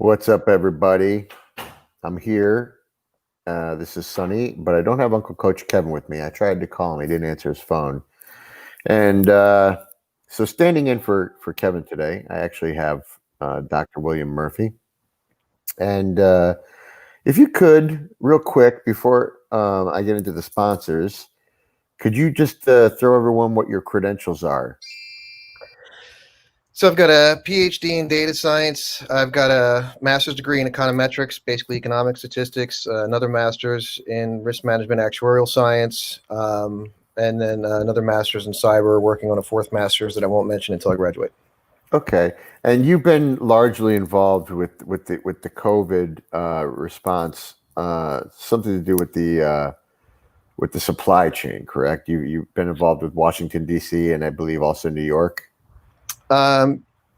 What's up, everybody? I'm here. This is Sunny, but I don't have Uncle Coach Kevin with me. I tried to call him; he didn't answer his phone. And so, standing in for Kevin today, I actually have Dr. William Murphy. And if you could, real quick, before I get into the sponsors, could you just throw everyone what your credentials are? So I've got a PhD in data science. I've got a master's degree in econometrics, basically economic statistics, another master's in risk management actuarial science, and then another master's in cyber, working on a fourth master's that I won't mention until I graduate. Okay, and you've been largely involved with the COVID response, something to do with the supply chain, correct? You've been involved with Washington D.C. and I believe also New York.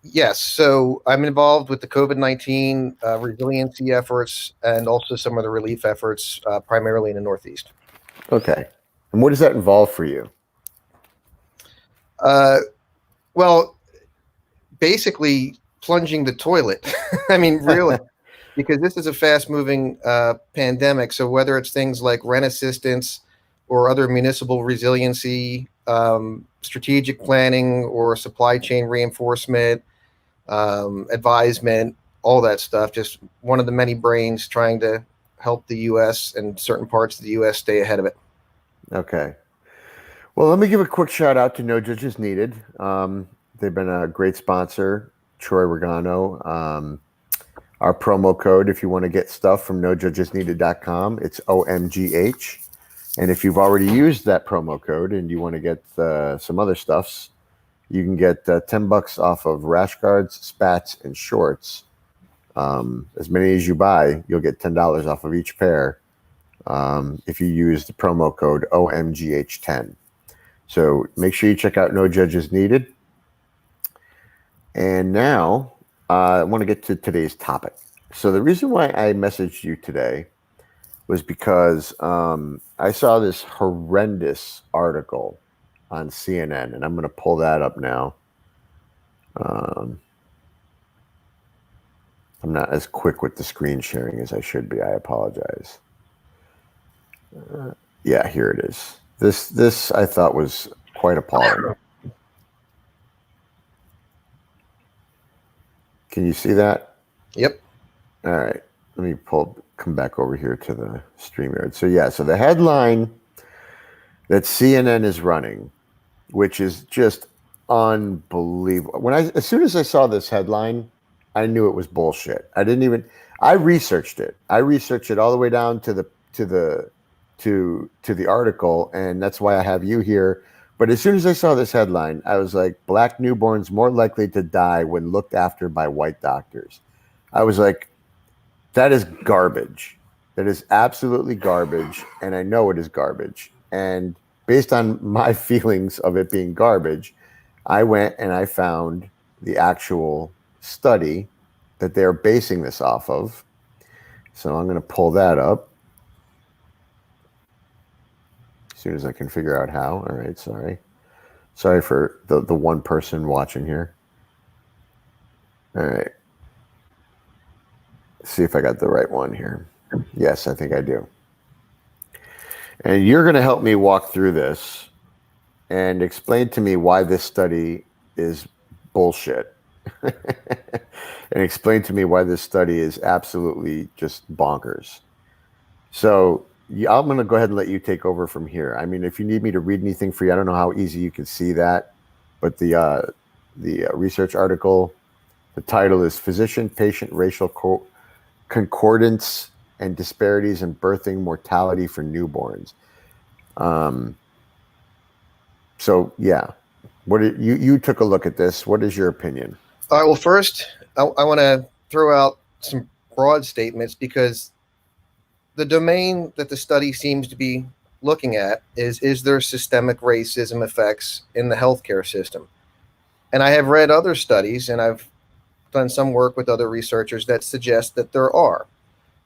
Yes, so I'm involved with the COVID-19 resiliency efforts and also some of the relief efforts, primarily in the Northeast. Okay, and what does that involve for you? Well, basically plunging the toilet. I mean, really, because this is a fast-moving pandemic. So whether it's things like rent assistance or other municipal resiliency, strategic planning, or supply chain reinforcement, advisement, all that stuff, just one of the many brains trying to help the U.S. and certain parts of the U.S. stay ahead of it. Okay. Well, let me give a quick shout out to No Judges Needed. They've been a great sponsor, Troy Regano. Our promo code, if you want to get stuff from nojudgesneeded.com, it's OMGH. And if you've already used that promo code and you want to get some other stuffs, you can get $10 off of rash guards, spats, and shorts. As many as you buy, you'll get $10 off of each pair if you use the promo code OMGH10. So make sure you check out No Judges Needed. And now I want to get to today's topic. So the reason why I messaged you today was because I saw this horrendous article on CNN, and I'm going to pull that up now. I'm not as quick with the screen sharing as I should be. I apologize. Yeah, here it is. This I thought was quite appalling. Can you see that? Yep. All right. Let me come back over here to the StreamYard. So the headline that CNN is running, which is just unbelievable. As soon as I saw this headline, I knew it was bullshit. I researched it. I researched it all the way down to the article, and that's why I have you here. But as soon as I saw this headline, I was like, Black newborns more likely to die when looked after by white doctors. I was like, that is garbage. That is absolutely garbage, and I know it is garbage. And based on my feelings of it being garbage, I went and I found the actual study that they're basing this off of. So I'm going to pull that up as soon as I can figure out how. All right, sorry for the one person watching here. All right, let's see if I got the right one here. Yes, I think I do. And you're going to help me walk through this and explain to me why this study is bullshit. And explain to me why this study is absolutely just bonkers. So I'm going to go ahead and let you take over from here. I mean, if you need me to read anything for you, I don't know how easy you can see that, but the research article, the title is Physician-Patient Racial Concordance and Disparities in Birthing Mortality for Newborns. So yeah, you took a look at this. What is your opinion? All right. Well, first, I want to throw out some broad statements, because the domain that the study seems to be looking at is there systemic racism effects in the healthcare system? And I have read other studies, and I've done some work with other researchers that suggest that there are.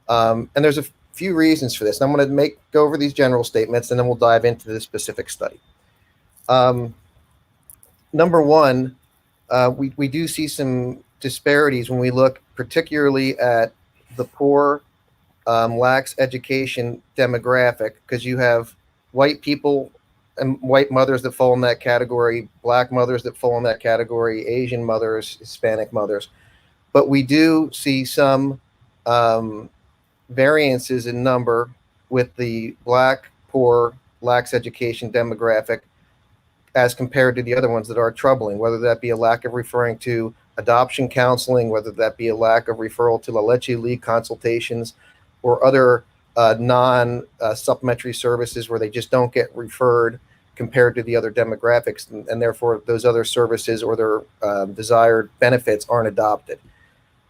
And there's a few reasons for this. And I'm going to go over these general statements, and then we'll dive into the specific study. Number one, we do see some disparities when we look particularly at the poor, lax education demographic, because you have white people and white mothers that fall in that category, black mothers that fall in that category, Asian mothers, Hispanic mothers. But we do see some um, variances in number with the black, poor, lax education demographic as compared to the other ones that are troubling, whether that be a lack of referring to adoption counseling, whether that be a lack of referral to La Leche League consultations or other non supplementary services where they just don't get referred compared to the other demographics, and therefore those other services or their desired benefits aren't adopted.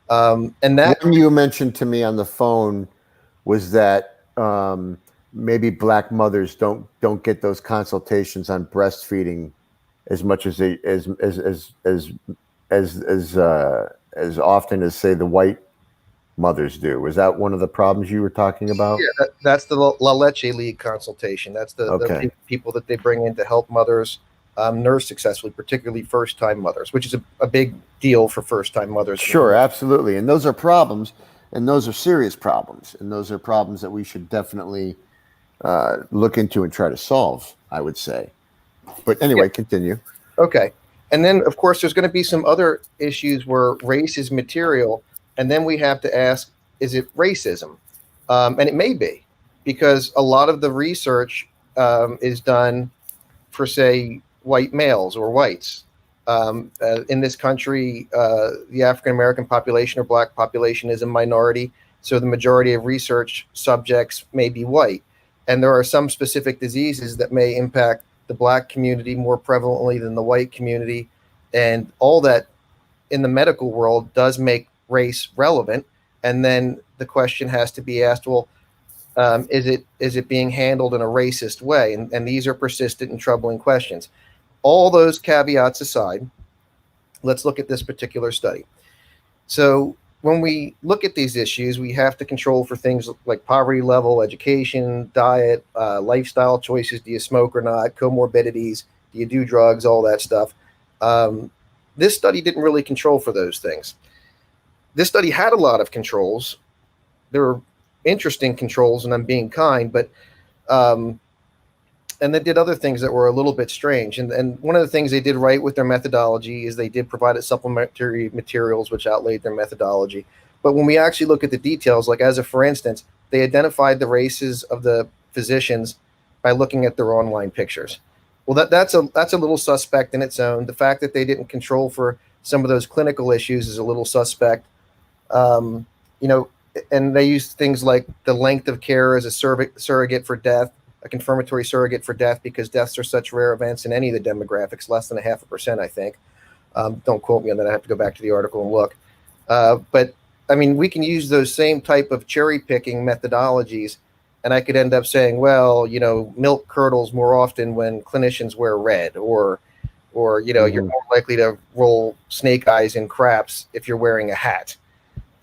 And that One you mentioned to me on the phone was that maybe black mothers don't get those consultations on breastfeeding as much as they as often as say the white mothers do. Was that one of the problems you were talking about? Yeah, that's the La Leche League consultation. That's the people that they bring in to help mothers nurse successfully, particularly first-time mothers, which is a big deal for first-time mothers. Sure, absolutely. And those are problems, and those are serious problems, and those are problems that we should definitely look into and try to solve, I would say. But anyway, yeah. Continue. Okay. And then, of course, there's going to be some other issues where race is material, and then we have to ask, is it racism? And it may be, because a lot of the research is done for, say, white males or whites. In this country, the African-American population or black population is a minority, so the majority of research subjects may be white. And there are some specific diseases that may impact the black community more prevalently than the white community. And all that in the medical world does make race relevant. And then the question has to be asked, well, is it being handled in a racist way? And these are persistent and troubling questions. All those caveats aside, let's look at this particular study. So when we look at these issues, we have to control for things like poverty level, education, diet, lifestyle choices. Do you smoke or not? Comorbidities. Do you do drugs? All that stuff. This study didn't really control for those things. This study had a lot of controls. There were interesting controls, and I'm being kind, but and they did other things that were a little bit strange. And one of the things they did right with their methodology is they did provide supplementary materials which outlaid their methodology. But when we actually look at the details, like as a for instance, they identified the races of the physicians by looking at their online pictures. Well, that's a little suspect in its own. The fact that they didn't control for some of those clinical issues is a little suspect. And they use things like the length of care as a surrogate for death, a confirmatory surrogate for death, because deaths are such rare events in any of the demographics, less than 0.5%, I think. Don't quote me on that. I have to go back to the article and look. But I mean, we can use those same type of cherry picking methodologies, and I could end up saying, well, milk curdles more often when clinicians wear red, or you're more likely to roll snake eyes in craps if you're wearing a hat.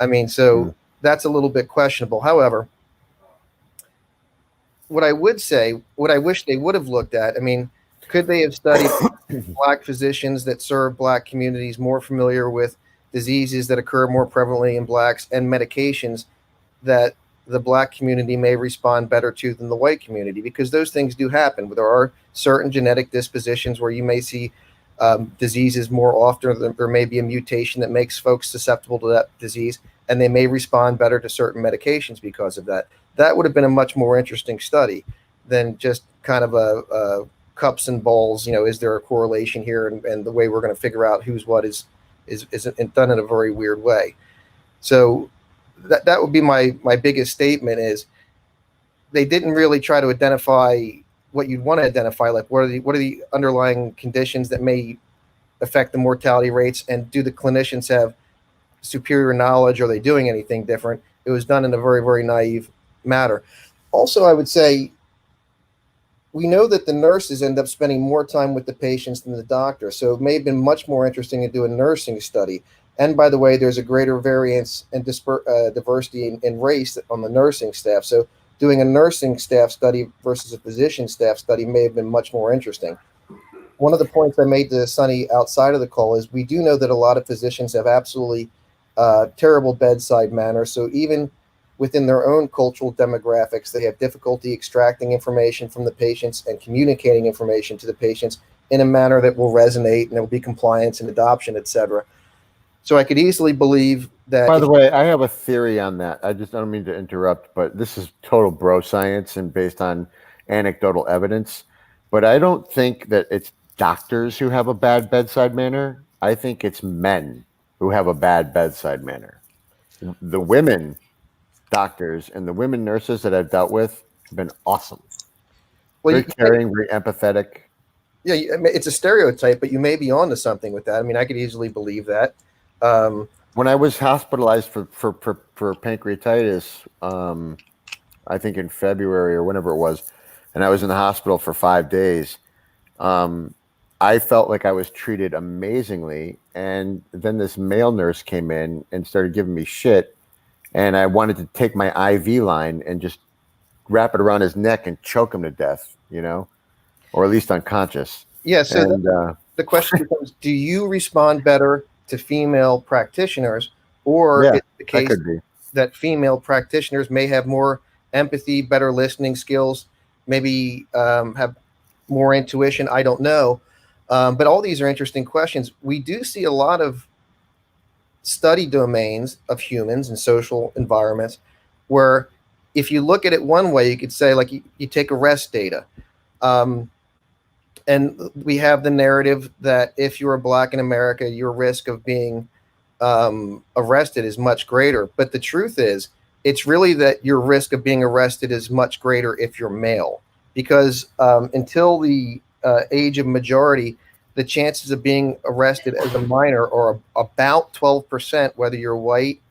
I mean, so that's a little bit questionable. However, what I would say, what I wish they would have looked at, I mean, could they have studied black physicians that serve black communities more familiar with diseases that occur more prevalently in blacks and medications that the black community may respond better to than the white community? Because those things do happen. There are certain genetic dispositions where you may see diseases more often. There may be a mutation that makes folks susceptible to that disease, and they may respond better to certain medications because of that. That would have been a much more interesting study than just kind of a cups and balls. Is there a correlation here? And the way we're going to figure out who's what is done in a very weird way. So that would be my biggest statement is they didn't really try to identify what you'd want to identify, like what are the underlying conditions that may affect the mortality rates, and do the clinicians have superior knowledge? Are they doing anything different? It was done in a very, very naive matter. Also, I would say we know that the nurses end up spending more time with the patients than the doctor, so it may have been much more interesting to do a nursing study. And by the way, there's a greater variance and diversity in race on the nursing staff. So doing a nursing staff study versus a physician staff study may have been much more interesting. one of the points I made to Sonny outside of the call is we do know that a lot of physicians have absolutely terrible bedside manner. So even within their own cultural demographics, they have difficulty extracting information from the patients and communicating information to the patients in a manner that will resonate and there will be compliance and adoption, etc. So I could easily believe that. By the way, I have a theory on that. I don't mean to interrupt, but this is total bro science and based on anecdotal evidence. But I don't think that it's doctors who have a bad bedside manner. I think it's men who have a bad bedside manner. The women doctors and the women nurses that I've dealt with have been awesome. Well, very caring, very empathetic. Yeah, it's a stereotype, but you may be onto something with that. I mean, I could easily believe that. When I was hospitalized for pancreatitis, I think in February or whenever it was, and I was in the hospital for 5 days, I felt like I was treated amazingly. And then this male nurse came in and started giving me shit. And I wanted to take my IV line and just wrap it around his neck and choke him to death, or at least unconscious. Yeah. So the question becomes, do you respond better to female practitioners, or is it the case that female practitioners may have more empathy, better listening skills, maybe have more intuition? I don't know. But all these are interesting questions. We do see a lot of study domains of humans and social environments where if you look at it one way, you could say, like, you take arrest data. And we have the narrative that if you're Black in America, your risk of being arrested is much greater. But the truth is, it's really that your risk of being arrested is much greater if you're male, because until the age of majority, the chances of being arrested as a minor are about 12%, whether you're white,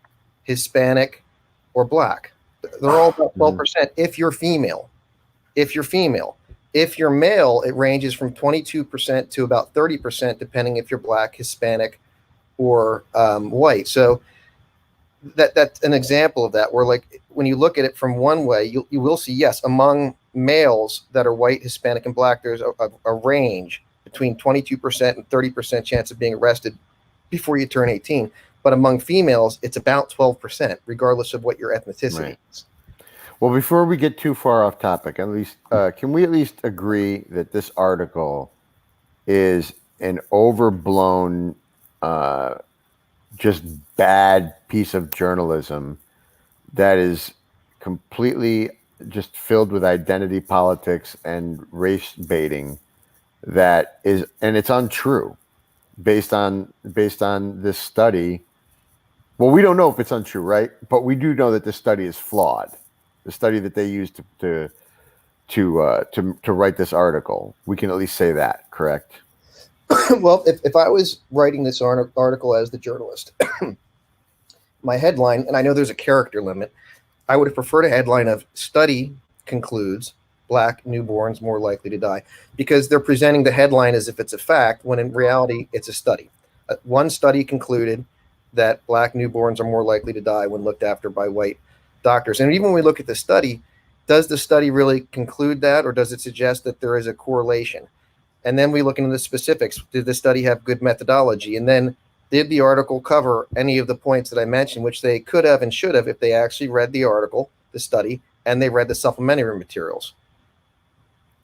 Hispanic, or Black. They're all about 12% if you're female. If you're male, it ranges from 22% to about 30%, depending if you're Black, Hispanic, or white. So that's an example of that, where, like, when you look at it from one way, you will see, yes, among males that are white, Hispanic, and Black, there's a range between 22% and 30% chance of being arrested before you turn 18. But among females, it's about 12%, regardless of what your ethnicity is. Well, before we get too far off topic, at least can we at least agree that this article is an overblown, just bad piece of journalism that is completely just filled with identity politics and race baiting? That is, and it's untrue based on this study. Well, we don't know if it's untrue, right? But we do know that this study is flawed. The study that they used to write this article, we can at least say that, correct? Well, if I was writing this article as the journalist, my headline, and I know there's a character limit, I would have preferred a headline of "Study concludes Black newborns more likely to die," because they're presenting the headline as if it's a fact, when in reality it's a study. One study concluded that Black newborns are more likely to die when looked after by white doctors. And even when we look at the study, does the study really conclude that, or does it suggest that there is a correlation? And then we look into the specifics. Did the study have good methodology? And then did the article cover any of the points that I mentioned, which they could have and should have if they actually read the article, the study, and they read the supplementary materials?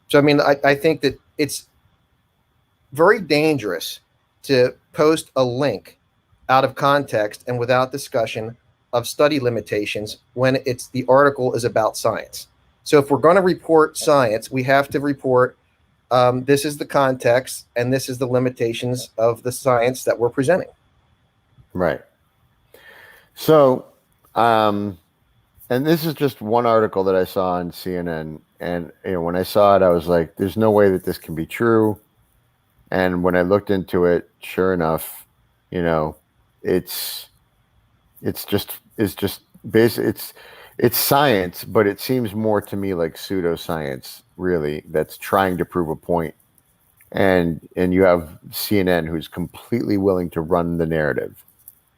So, I mean, I think that it's very dangerous to post a link out of context and without discussion of study limitations when the article is about science. So if we're going to report science, we have to report this is the context and this is the limitations of the science that we're presenting. Right. So, and this is just one article that I saw on CNN. And when I saw it, I was like, there's no way that this can be true. And when I looked into it, sure enough, it's science, but it seems more to me like pseudoscience, really, that's trying to prove a point. And you have CNN who's completely willing to run the narrative,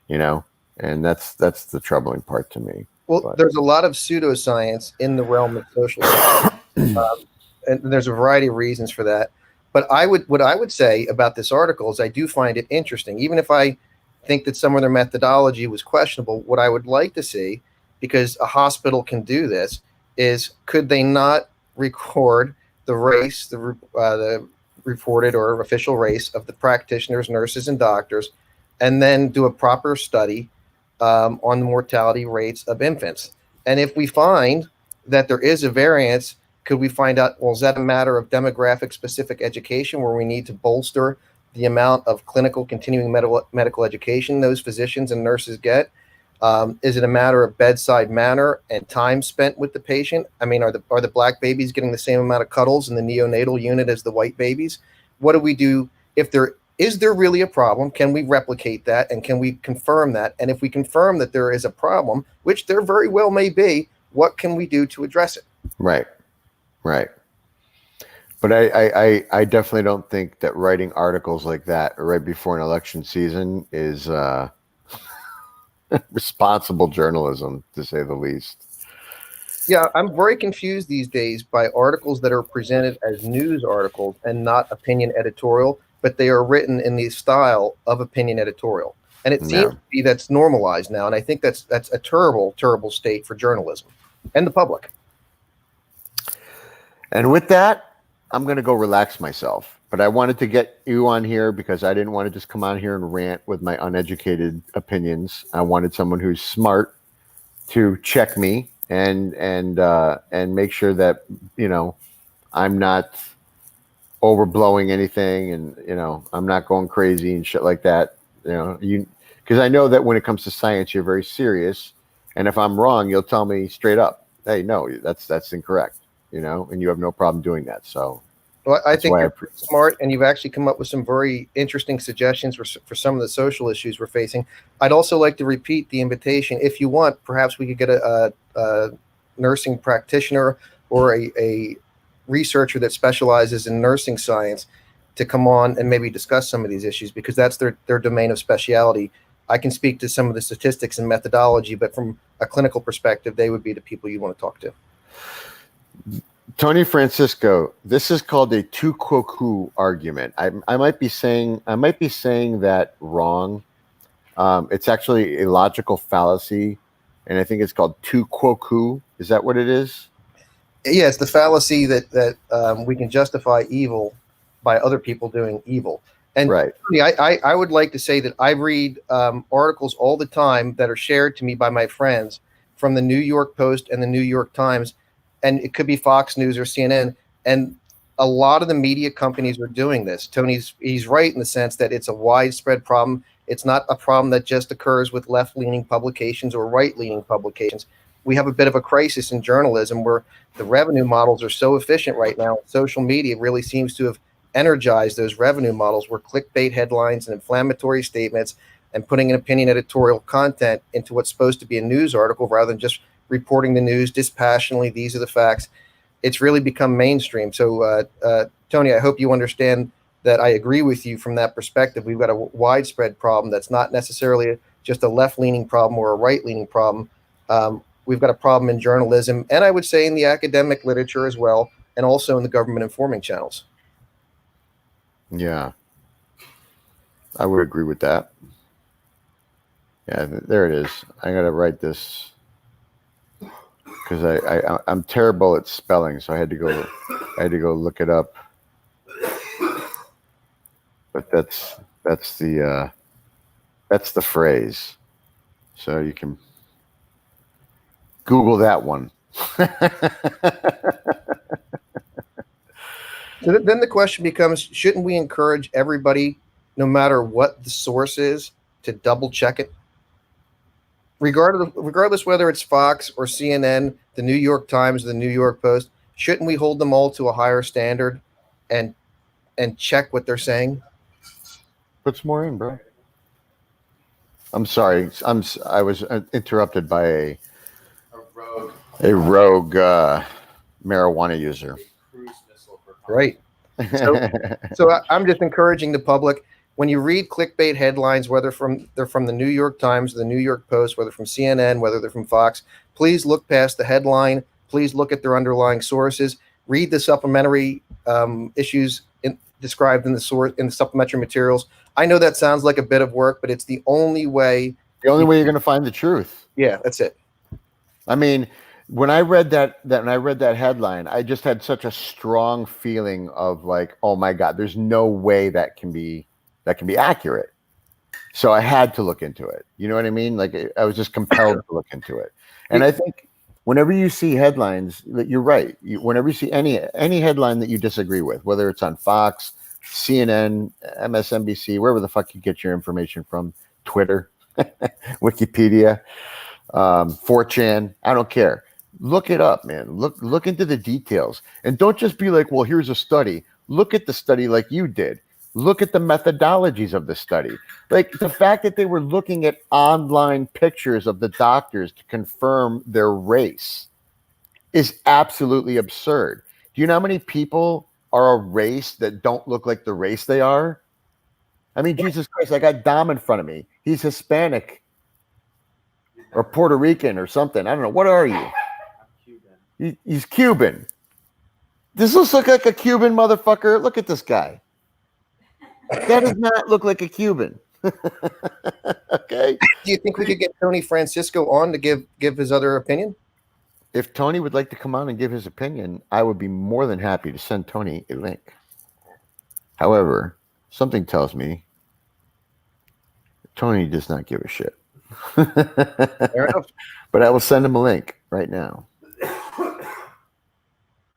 and that's the troubling part to me. Well, there's a lot of pseudoscience in the realm of social science, and there's a variety of reasons for that. But what I would say about this article is I do find it interesting, even if I think that some of their methodology was questionable. What I would like to see, because a hospital can do this, is could they not record the race, the reported or official race of the practitioners, nurses, and doctors, and then do a proper study on the mortality rates of infants. And if we find that there is a variance, could we find out, well, is that a matter of demographic specific education where we need to bolster the amount of clinical continuing medical education those physicians and nurses get? Is it a matter of bedside manner and time spent with the patient? I mean, are the black babies getting the same amount of cuddles in the neonatal unit as the white babies? What do we do if there is there really a problem? Can we replicate that, and can we confirm that? And if we confirm that there is a problem, which there very well may be, what can we do to address it? Right. But I definitely don't think that writing articles like that right before an election season is responsible journalism, to say the least. Yeah, I'm very confused these days by articles that are presented as news articles and not opinion editorial, but they are written in the style of opinion editorial. And it seems to be that's normalized now. And I think that's a terrible, terrible state for journalism and the public. And with that, I'm going to go relax myself. But I wanted to get you on here because I didn't want to just come on here and rant with my uneducated opinions. I wanted someone who's smart to check me and make sure that, you know, I'm not overblowing anything, and, you know, I'm not going crazy and shit like that. You know, because I know that when it comes to science, you're very serious. And if I'm wrong, you'll tell me straight up, hey, no, that's incorrect. You know, and you have no problem doing that. So, well, I think you're smart, and you've actually come up with some very interesting suggestions for some of the social issues we're facing. I'd also like to repeat the invitation. If you want, perhaps we could get a nursing practitioner or a researcher that specializes in nursing science to come on and maybe discuss some of these issues, because that's their domain of speciality. I can speak to some of the statistics and methodology, but from a clinical perspective, they would be the people you want to talk to. Tony Francisco, this is called a tu quoque argument. I might be saying that wrong. It's actually a logical fallacy, and I think it's called tu quoque. Is that what it is? Yeah, it's the fallacy that we can justify evil by other people doing evil. And right. I would like to say that I read articles all the time that are shared to me by my friends from the New York Post and the New York Times, and it could be Fox News or CNN. And a lot of the media companies are doing this. He's right in the sense that it's a widespread problem. It's not a problem that just occurs with left-leaning publications or right-leaning publications. We have a bit of a crisis in journalism where the revenue models are so efficient right now. Social media really seems to have energized those revenue models, where clickbait headlines and inflammatory statements and putting an opinion editorial content into what's supposed to be a news article rather than just reporting the news dispassionately. These are the facts. It's really become mainstream. So, Tony, I hope you understand that I agree with you from that perspective. We've got a widespread problem that's not necessarily just a left-leaning problem or a right-leaning problem. We've got a problem in journalism, and I would say in the academic literature as well, and also in the government informing channels. Yeah, I would agree with that. Yeah, there it is. I got to write this because I'm terrible at spelling, so I had to go look it up. But that's the phrase. So you can Google that one. So then the question becomes, shouldn't we encourage everybody, no matter what the source is, to double check it? Regardless whether it's Fox or CNN, the New York Times, the New York Post, shouldn't we hold them all to a higher standard and check what they're saying? Put some more in, bro. I'm sorry. I was interrupted by a rogue marijuana user. Right. So I'm just encouraging the public, when you read clickbait headlines, whether they're from the New York Times, the New York Post, whether from CNN, whether they're from Fox, please look past the headline. Please look at their underlying sources. Read the supplementary issues described in the source in the supplementary materials. I know that sounds like a bit of work, but it's the only way. The only way you're going to find the truth. Yeah, that's it. I mean, when I read that headline, I just had such a strong feeling of like, oh my God, there's no way that can be accurate. So I had to look into it. You know what I mean? Like I was just compelled to look into it. And I think whenever you see headlines, you're right. Whenever you see any headline that you disagree with, whether it's on Fox, CNN, MSNBC, wherever the fuck you get your information from, Twitter, Wikipedia, 4chan, I don't care. Look it up, man. Look into the details. And don't just be like, well, here's a study. Look at the study like you did. Look at the methodologies of the study. Like the fact that they were looking at online pictures of the doctors to confirm their race is absolutely absurd. Do you know how many people are a race that don't look like the race they are? I mean, Jesus Christ, I got Dom in front of me. He's Hispanic or Puerto Rican or something. I don't know. What are you? I'm Cuban. He's Cuban. Does this look like a Cuban motherfucker? Look at this guy. That does not look like a Cuban. Okay. Do you think we could get Tony Francisco on to give his other opinion? If Tony would like to come on and give his opinion, I would be more than happy to send Tony a link. However, something tells me Tony does not give a shit. Fair enough. But I will send him a link right now.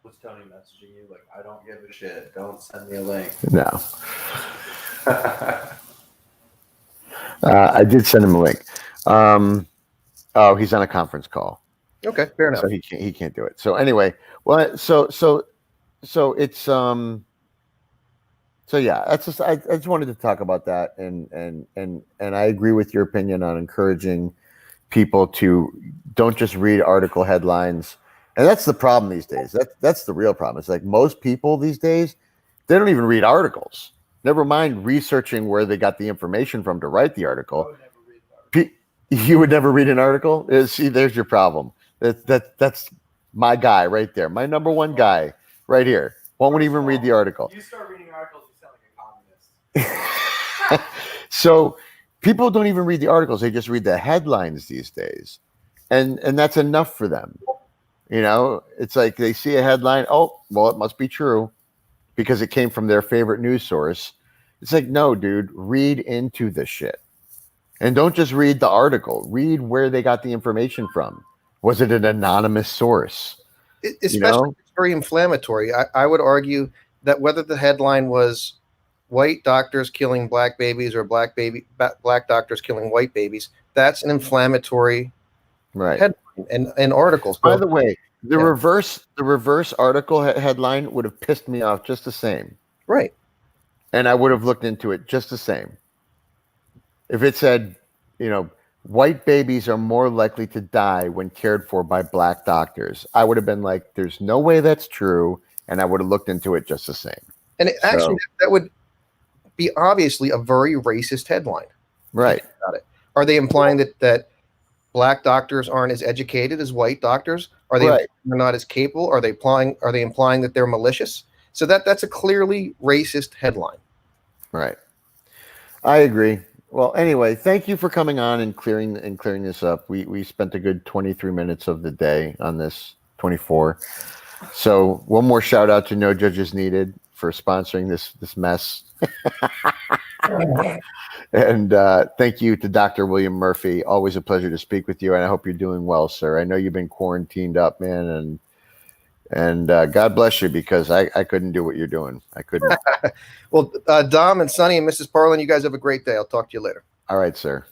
Was Tony messaging you like, I don't give a shit. Don't send me a link. No. I did send him a link. Oh, he's on a conference call. Okay, fair enough. So he can't do it. So anyway, well, so it's so yeah, that's just I just wanted to talk about that, and I agree with your opinion on encouraging people to don't just read article headlines, and that's the problem these days. That's the real problem. It's like most people these days, they don't even read articles. Never mind researching where they got the information from to write the article. You would never read an article? See, there's your problem. That's my guy right there. My number one guy right here. Won't even read the article. You start reading articles, you sound like a communist. So people don't even read the articles. They just read the headlines these days. And that's enough for them. You know, it's like they see a headline. Oh, well, it must be true because it came from their favorite news source. It's like, no, dude, read into the shit. And don't just read the article. Read where they got the information from. Was it an anonymous source? Especially if it's very inflammatory. I would argue that whether the headline was white doctors killing black babies or black doctors killing white babies, that's an inflammatory headline and articles. By the way, the reverse article headline would have pissed me off just the same. Right. And I would have looked into it just the same. If it said, you know, white babies are more likely to die when cared for by black doctors, I would have been like, there's no way that's true. And I would have looked into it just the same. And actually, that would be obviously a very racist headline. Right. About it. Are they implying that black doctors aren't as educated as white doctors? Are they they're not as capable? Are they implying that they're malicious? So that's a clearly racist headline. Right. I agree. Well, anyway, thank you for coming on and clearing this up. We spent a good 23 minutes of the day on this, 24. So one more shout out to No Judges Needed for sponsoring this mess. And thank you to Dr. William Murphy. Always a pleasure to speak with you, and I hope you're doing well, sir. I know you've been quarantined up, man, and God bless you, because I couldn't do what you're doing. I couldn't. Well, Dom and Sonny and Mrs. Parlin, you guys have a great day. I'll talk to you later. All right, sir.